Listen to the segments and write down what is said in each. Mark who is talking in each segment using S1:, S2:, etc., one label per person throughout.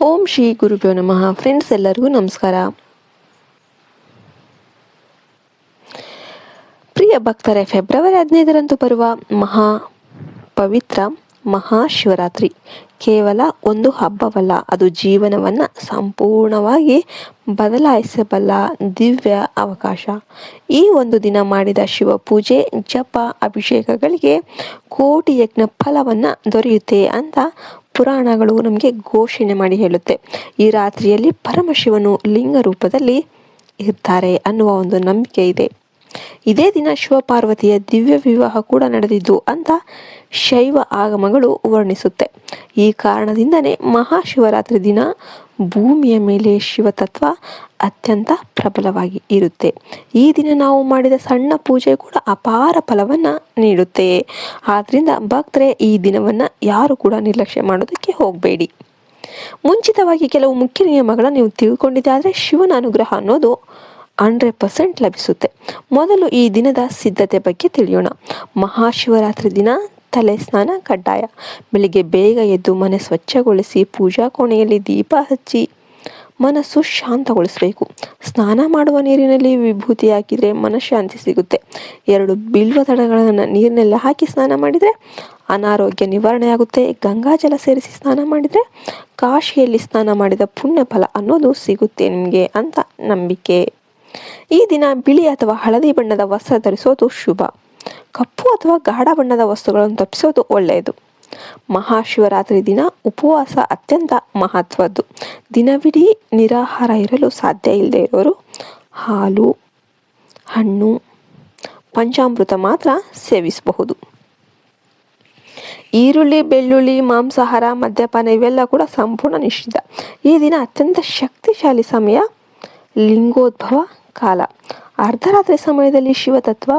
S1: ಓಂ ಶ್ರೀ ಗುರುಭ್ಯೋ ನಮಃ. ಫ್ರೆಂಡ್ಸ್, ಎಲ್ಲರಿಗೂ ನಮಸ್ಕಾರ. ಪ್ರಿಯ ಭಕ್ತರೇ, ಫೆಬ್ರವರಿ 15ರಂದು ಬರುವ ಪವಿತ್ರ ಮಹಾಶಿವರಾತ್ರಿ ಕೇವಲ ಒಂದು ಹಬ್ಬವಲ್ಲ, ಅದು ಜೀವನವನ್ನು ಸಂಪೂರ್ಣವಾಗಿ ಬದಲಾಯಿಸಬಲ್ಲ ದಿವ್ಯ ಅವಕಾಶ. ಈ ಒಂದು ದಿನ ಮಾಡಿದ ಶಿವ ಪೂಜೆ, ಜಪ, ಅಭಿಷೇಕಗಳಿಗೆ ಕೋಟಿ ಯಜ್ಞ ಫಲವನ್ನು ದೊರೆಯುತ್ತೆ ಅಂತ ಪುರಾಣಗಳು ನಮಗೆ ಘೋಷಣೆ ಮಾಡಿ ಹೇಳುತ್ತೆ. ಈ ರಾತ್ರಿಯಲ್ಲಿ ಪರಮಶಿವನು ಲಿಂಗ ರೂಪದಲ್ಲಿ ಇರ್ತಾರೆ ಅನ್ನುವ ಒಂದು ನಂಬಿಕೆ ಇದೆ. ಇದೇ ದಿನ ಶಿವಪಾರ್ವತಿಯ ದಿವ್ಯ ವಿವಾಹ ಕೂಡ ನಡೆದಿದ್ದು ಅಂತ ಶೈವ ಆಗಮಗಳು ವರ್ಣಿಸುತ್ತೆ. ಈ ಕಾರಣದಿಂದನೇ ಮಹಾಶಿವರಾತ್ರಿ ದಿನ ಭೂಮಿಯ ಮೇಲೆ ಶಿವತತ್ವ ಅತ್ಯಂತ ಪ್ರಬಲವಾಗಿ ಇರುತ್ತೆ. ಈ ದಿನ ನಾವು ಮಾಡಿದ ಸಣ್ಣ ಪೂಜೆ ಕೂಡ ಅಪಾರ ಫಲವನ್ನ ನೀಡುತ್ತೆ. ಆದ್ರಿಂದ ಭಕ್ತರೇ, ಈ ದಿನವನ್ನ ಯಾರು ಕೂಡ ನಿರ್ಲಕ್ಷ್ಯ ಮಾಡೋದಕ್ಕೆ ಹೋಗಬೇಡಿ. ಮುಂಚಿತವಾಗಿ ಕೆಲವು ಮುಖ್ಯ ನಿಯಮಗಳನ್ನ ನೀವು ತಿಳ್ಕೊಂಡಿದ್ದಾದ್ರೆ ಶಿವನ ಅನುಗ್ರಹ ಅನ್ನೋದು 100% ಲಭಿಸುತ್ತೆ. ಮೊದಲು ಈ ದಿನದ ಸಿದ್ಧತೆ ಬಗ್ಗೆ ತಿಳಿಯೋಣ. ಮಹಾಶಿವರಾತ್ರಿ ದಿನ ತಲೆ ಸ್ನಾನ ಕಡ್ಡಾಯ. ಬೆಳಿಗ್ಗೆ ಬೇಗ ಎದ್ದು ಮನೆ ಸ್ವಚ್ಛಗೊಳಿಸಿ ಪೂಜಾ ಕೋಣೆಯಲ್ಲಿ ದೀಪ ಹಚ್ಚಿ ಮನಸ್ಸು ಶಾಂತಗೊಳಿಸಬೇಕು. ಸ್ನಾನ ಮಾಡುವ ನೀರಿನಲ್ಲಿ ವಿಭೂತಿ ಹಾಕಿದರೆ ಮನಃಶಾಂತಿ ಸಿಗುತ್ತೆ. 2 ಬಿಲ್ವ ದಳಗಳನ್ನು ನೀರಿನೆಲ್ಲ ಹಾಕಿ ಸ್ನಾನ ಮಾಡಿದರೆ ಅನಾರೋಗ್ಯ ನಿವಾರಣೆ ಆಗುತ್ತೆ. ಗಂಗಾಜಲ ಸೇರಿಸಿ ಸ್ನಾನ ಮಾಡಿದರೆ ಕಾಶಿಯಲ್ಲಿ ಸ್ನಾನ ಮಾಡಿದ ಪುಣ್ಯ ಫಲ ಅನ್ನೋದು ಸಿಗುತ್ತೆ ನಿಮಗೆ ಅಂತ ನಂಬಿಕೆ. ಈ ದಿನ ಬಿಳಿ ಅಥವಾ ಹಳದಿ ಬಣ್ಣದ ವಸ್ತ್ರ ಧರಿಸೋದು ಶುಭ. ಕಪ್ಪು ಅಥವಾ ಗಾಢ ಬಣ್ಣದ ವಸ್ತುಗಳನ್ನು ತಪ್ಪಿಸೋದು ಒಳ್ಳೆಯದು. ಮಹಾಶಿವರಾತ್ರಿ ದಿನ ಉಪವಾಸ ಅತ್ಯಂತ ಮಹತ್ವದ್ದು. ದಿನವಿಡೀ ನಿರಾಹಾರ ಇರಲು ಸಾಧ್ಯ ಇಲ್ಲದೆ ಇರೋರು ಹಾಲು, ಹಣ್ಣು, ಪಂಚಾಮೃತ ಮಾತ್ರ ಸೇವಿಸಬಹುದು. ಈರುಳ್ಳಿ, ಬೆಳ್ಳುಳ್ಳಿ, ಮಾಂಸಾಹಾರ, ಮದ್ಯಪಾನ ಇವೆಲ್ಲ ಕೂಡ ಸಂಪೂರ್ಣ ನಿಷಿದ್ಧ. ಈ ದಿನ ಅತ್ಯಂತ ಶಕ್ತಿಶಾಲಿ ಸಮಯ, ಲಿಂಗೋದ್ಭವ ಕಾಲ. ಅರ್ಧರಾತ್ರಿ ಸಮಯದಲ್ಲಿ ಶಿವತತ್ವ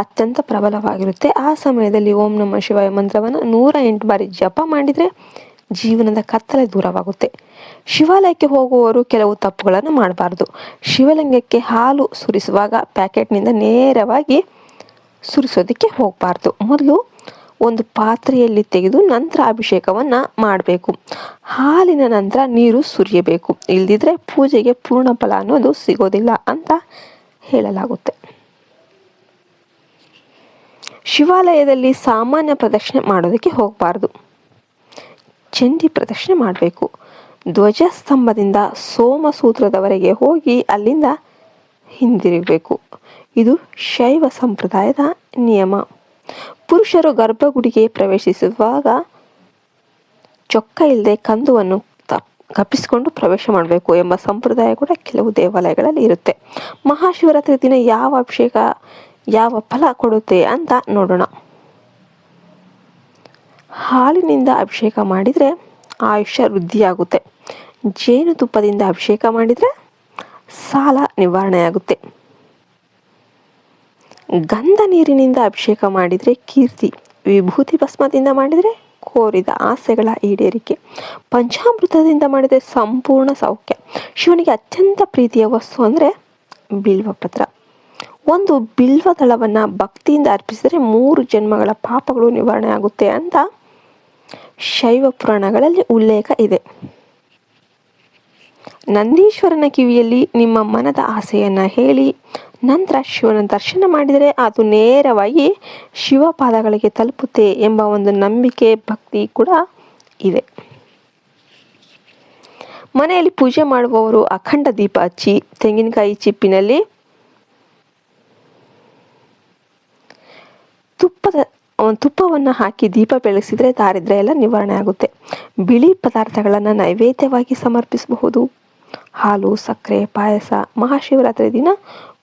S1: ಅತ್ಯಂತ ಪ್ರಬಲವಾಗಿರುತ್ತೆ. ಆ ಸಮಯದಲ್ಲಿ ಓಂ ನಮಃ ಶಿವಾಯ ಮಂತ್ರವನ್ನು 108 ಬಾರಿ ಜಪ ಮಾಡಿದರೆ ಜೀವನದ ಕತ್ತಲೆ ದೂರವಾಗುತ್ತೆ. ಶಿವಾಲಯಕ್ಕೆ ಹೋಗುವವರು ಕೆಲವು ತಪ್ಪುಗಳನ್ನು ಮಾಡಬಾರ್ದು. ಶಿವಲಿಂಗಕ್ಕೆ ಹಾಲು ಸುರಿಸುವಾಗ ಪ್ಯಾಕೆಟ್ನಿಂದ ನೇರವಾಗಿ ಸುರಿಸೋದಕ್ಕೆ ಹೋಗಬಾರ್ದು. ಮೊದಲು ಒಂದು ಪಾತ್ರೆಯಲ್ಲಿ ತೆಗೆದು ನಂತರ ಅಭಿಷೇಕವನ್ನ ಮಾಡಬೇಕು. ಹಾಲಿನ ನಂತರ ನೀರು ಸುರಿಯಬೇಕು. ಇಲ್ದಿದ್ರೆ ಪೂಜೆಗೆ ಪೂರ್ಣ ಫಲ ಅನ್ನೋದು ಸಿಗೋದಿಲ್ಲ ಅಂತ ಹೇಳಲಾಗುತ್ತೆ. ಶಿವಾಲಯದಲ್ಲಿ ಸಾಮಾನ್ಯ ಪ್ರದಕ್ಷಿಣೆ ಮಾಡೋದಕ್ಕೆ ಹೋಗಬಾರ್ದು. ಚಂಡಿ ಪ್ರದಕ್ಷಿಣೆ ಮಾಡಬೇಕು. ಧ್ವಜಸ್ತಂಭದಿಂದ ಸೋಮಸೂತ್ರದವರೆಗೆ ಹೋಗಿ ಅಲ್ಲಿಂದ ಹಿಂದಿರುಗಬೇಕು. ಇದು ಶೈವ ಸಂಪ್ರದಾಯದ ನಿಯಮ. ಪುರುಷರು ಗರ್ಭಗುಡಿಗೆ ಪ್ರವೇಶಿಸುವಾಗ ಚೊಕ್ಕ ಇಲ್ಲದೆ ಕಂದುವನ್ನು ಕಪ್ಪಿಸಿಕೊಂಡು ಪ್ರವೇಶ ಮಾಡಬೇಕು ಎಂಬ ಸಂಪ್ರದಾಯ ಕೂಡ ಕೆಲವು ದೇವಾಲಯಗಳಲ್ಲಿ ಇರುತ್ತೆ. ಮಹಾಶಿವರಾತ್ರಿ ದಿನ ಯಾವ ಅಭಿಷೇಕ ಯಾವ ಫಲ ಕೊಡುತ್ತೆ ಅಂತ ನೋಡೋಣ. ಹಾಲಿನಿಂದ ಅಭಿಷೇಕ ಮಾಡಿದರೆ ಆಯುಷ್ಯ ವೃದ್ಧಿಯಾಗುತ್ತೆ. ಜೇನುತುಪ್ಪದಿಂದ ಅಭಿಷೇಕ ಮಾಡಿದರೆ ಸಾಲ ನಿವಾರಣೆಯಾಗುತ್ತೆ. ಗಂಧ ನೀರಿನಿಂದ ಅಭಿಷೇಕ ಮಾಡಿದರೆ ಕೀರ್ತಿ. ವಿಭೂತಿ ಭಸ್ಮದಿಂದ ಮಾಡಿದರೆ ಕೋರಿದ ಆಸೆಗಳ ಈಡೇರಿಕೆ. ಪಂಚಾಮೃತದಿಂದ ಮಾಡಿದರೆ ಸಂಪೂರ್ಣ ಸೌಖ್ಯ. ಶಿವನಿಗೆ ಅತ್ಯಂತ ಪ್ರೀತಿಯ ವಸ್ತು ಅಂದರೆ ಬಿಲ್ವಪತ್ರ. ಒಂದು ಬಿಲ್ವ ದಳವನ್ನು ಭಕ್ತಿಯಿಂದ ಅರ್ಪಿಸಿದರೆ 3 ಜನ್ಮಗಳ ಪಾಪಗಳು ನಿವಾರಣೆ ಆಗುತ್ತೆ ಅಂತ ಶೈವ ಪುರಾಣಗಳಲ್ಲಿ ಉಲ್ಲೇಖ ಇದೆ. ನಂದೀಶ್ವರನ ಕಿವಿಯಲ್ಲಿ ನಿಮ್ಮ ಮನದ ಆಸೆಯನ್ನ ಹೇಳಿ ನಂತರ ಶಿವನ ದರ್ಶನ ಮಾಡಿದರೆ ಅದು ನೇರವಾಗಿ ಶಿವಪಾದಗಳಿಗೆ ತಲುಪುತ್ತೆ ಎಂಬ ಒಂದು ನಂಬಿಕೆ, ಭಕ್ತಿ ಕೂಡ ಇದೆ. ಮನೆಯಲ್ಲಿ ಪೂಜೆ ಮಾಡುವವರು ಅಖಂಡ ದೀಪ ಹಚ್ಚಿ ತೆಂಗಿನಕಾಯಿ ಚಿಪ್ಪಿನಲ್ಲಿ ತುಪ್ಪವನ್ನು ಹಾಕಿ ದೀಪ ಬೆಳಗಿಸಿದ್ರೆ ದಾರಿದ್ರ್ಯ ಎಲ್ಲ ನಿವಾರಣೆ ಆಗುತ್ತೆ. ಬಿಳಿ ಪದಾರ್ಥಗಳನ್ನು ನೈವೇದ್ಯವಾಗಿ ಸಮರ್ಪಿಸಬಹುದು. ಹಾಲು, ಸಕ್ಕರೆ, ಪಾಯಸ. ಮಹಾಶಿವರಾತ್ರಿ ದಿನ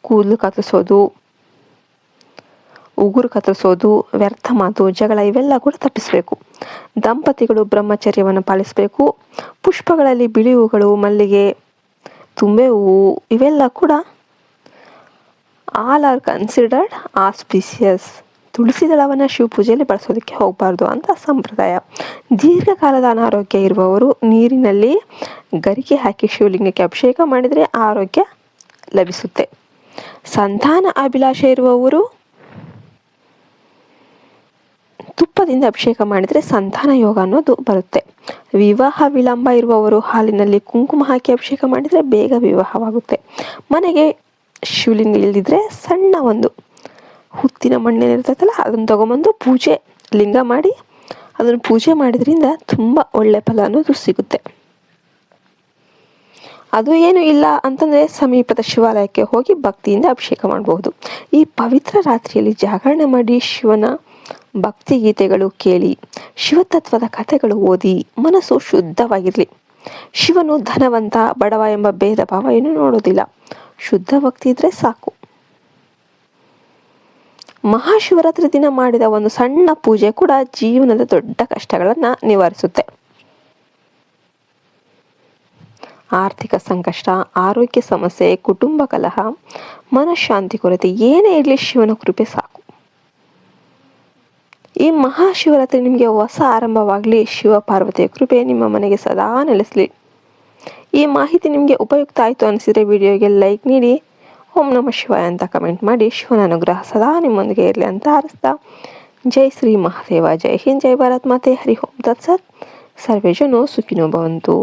S1: ಕೂದಲು ಕತ್ತರಿಸೋದು, ಉಗುರು ಕತ್ತರಿಸೋದು, ವ್ಯರ್ಥ ಮಾತು, ಜಗಳ ಇವೆಲ್ಲ ಕೂಡ ತಪ್ಪಿಸಬೇಕು. ದಂಪತಿಗಳು ಬ್ರಹ್ಮಚರ್ಯವನ್ನು ಪಾಲಿಸಬೇಕು. ಪುಷ್ಪಗಳಲ್ಲಿ ಬಿಳಿ ಹೂಗಳು, ಮಲ್ಲಿಗೆ, ತುಂಬೆ ಹೂವು ಇವೆಲ್ಲ ಕೂಡ ಆಲ್ ಆರ್ ಕನ್ಸಿಡರ್ಡ್ ಆಸ್ಪಿಸಿಯಸ್. ತುಳಸಿ ದಳವನ್ನು ಶಿವಪೂಜೆಯಲ್ಲಿ ಬಳಸೋದಕ್ಕೆ ಹೋಗಬಾರ್ದು ಅಂತ ಸಂಪ್ರದಾಯ. ದೀರ್ಘಕಾಲದ ಅನಾರೋಗ್ಯ ಇರುವವರು ನೀರಿನಲ್ಲಿ ಗರಿಕೆ ಹಾಕಿ ಶಿವಲಿಂಗಕ್ಕೆ ಅಭಿಷೇಕ ಮಾಡಿದರೆ ಆರೋಗ್ಯ ಲಭಿಸುತ್ತೆ. ಸಂತಾನ ಅಭಿಲಾಷೆ ಇರುವವರು ತುಪ್ಪದಿಂದ ಅಭಿಷೇಕ ಮಾಡಿದರೆ ಸಂತಾನ ಯೋಗ ಅನ್ನೋದು ಬರುತ್ತೆ. ವಿವಾಹ ವಿಳಂಬ ಇರುವವರು ಹಾಲಿನಲ್ಲಿ ಕುಂಕುಮ ಹಾಕಿ ಅಭಿಷೇಕ ಮಾಡಿದರೆ ಬೇಗ ವಿವಾಹವಾಗುತ್ತೆ. ಮನೆಗೆ ಶಿವಲಿಂಗ ಇಲ್ದಿದ್ರೆ ಸಣ್ಣ ಒಂದು ಹುತ್ತಿನ ಮಣ್ಣೇನಿರ್ತೈತಲ್ಲ ಅದನ್ನು ತಗೊಂಬಂದು ಪೂಜೆ ಲಿಂಗ ಮಾಡಿ ಅದನ್ನು ಪೂಜೆ ಮಾಡಿದ್ರಿಂದ ತುಂಬ ಒಳ್ಳೆ ಫಲ ಅನ್ನೋದು ಸಿಗುತ್ತೆ. ಅದು ಏನು ಇಲ್ಲ ಅಂತಂದರೆ ಸಮೀಪದ ಶಿವಾಲಯಕ್ಕೆ ಹೋಗಿ ಭಕ್ತಿಯಿಂದ ಅಭಿಷೇಕ ಮಾಡಬಹುದು. ಈ ಪವಿತ್ರ ರಾತ್ರಿಯಲ್ಲಿ ಜಾಗರಣೆ ಮಾಡಿ ಶಿವನ ಭಕ್ತಿ ಗೀತೆಗಳು ಕೇಳಿ, ಶಿವತತ್ವದ ಕಥೆಗಳು ಓದಿ ಮನಸ್ಸು ಶುದ್ಧವಾಗಿರಲಿ. ಶಿವನು ಧನವಂತ ಬಡವ ಎಂಬ ಭೇದ ಭಾವ ಏನು ನೋಡೋದಿಲ್ಲ. ಶುದ್ಧ ಭಕ್ತಿ ಇದ್ರೆ ಸಾಕು. ಮಹಾಶಿವರಾತ್ರಿ ದಿನ ಮಾಡಿದ ಒಂದು ಸಣ್ಣ ಪೂಜೆ ಕೂಡ ಜೀವನದ ದೊಡ್ಡ ಕಷ್ಟಗಳನ್ನು ನಿವಾರಿಸುತ್ತೆ. ಆರ್ಥಿಕ ಸಂಕಷ್ಟ, ಆರೋಗ್ಯ ಸಮಸ್ಯೆ, ಕುಟುಂಬ ಕಲಹ, ಮನಃಶಾಂತಿ ಕೊರತೆ ಏನೇ ಇರಲಿ ಶಿವನ ಕೃಪೆ ಸಾಕು. ಈ ಮಹಾಶಿವರಾತ್ರಿ ನಿಮಗೆ ಹೊಸ ಆರಂಭವಾಗಲಿ. ಶಿವ ಪಾರ್ವತಿಯ ಕೃಪೆ ನಿಮ್ಮ ಮನೆಗೆ ಸದಾ ನೆಲೆಸಲಿ. ಈ ಮಾಹಿತಿ ನಿಮಗೆ ಉಪಯುಕ್ತ ಆಯಿತು ಅನಿಸಿದರೆ ವಿಡಿಯೋಗೆ ಲೈಕ್ ನೀಡಿ, ಓಂ ನಮಃ ಶಿವಾಯ ಅಂತ ಕಮೆಂಟ್ ಮಾಡಿ. ಶಿವನ ಅನುಗ್ರಹ ಸದಾ ನಿಮ್ಮೊಂದಿಗೆ ಇರಲಿ ಅಂತ ಹಾರೈಸ್ತಾ, ಜೈ ಶ್ರೀ ಮಹಾದೇವ, ಜೈ ಹಿಂದ್, ಜೈ ಭಾರತ್ ಮಾತೆ, ಹರಿ ಓಂ ತತ್ಸತ್. ಸರ್ವೇ ಜನೋ ಸುಖಿನೋ ಭವಂತು.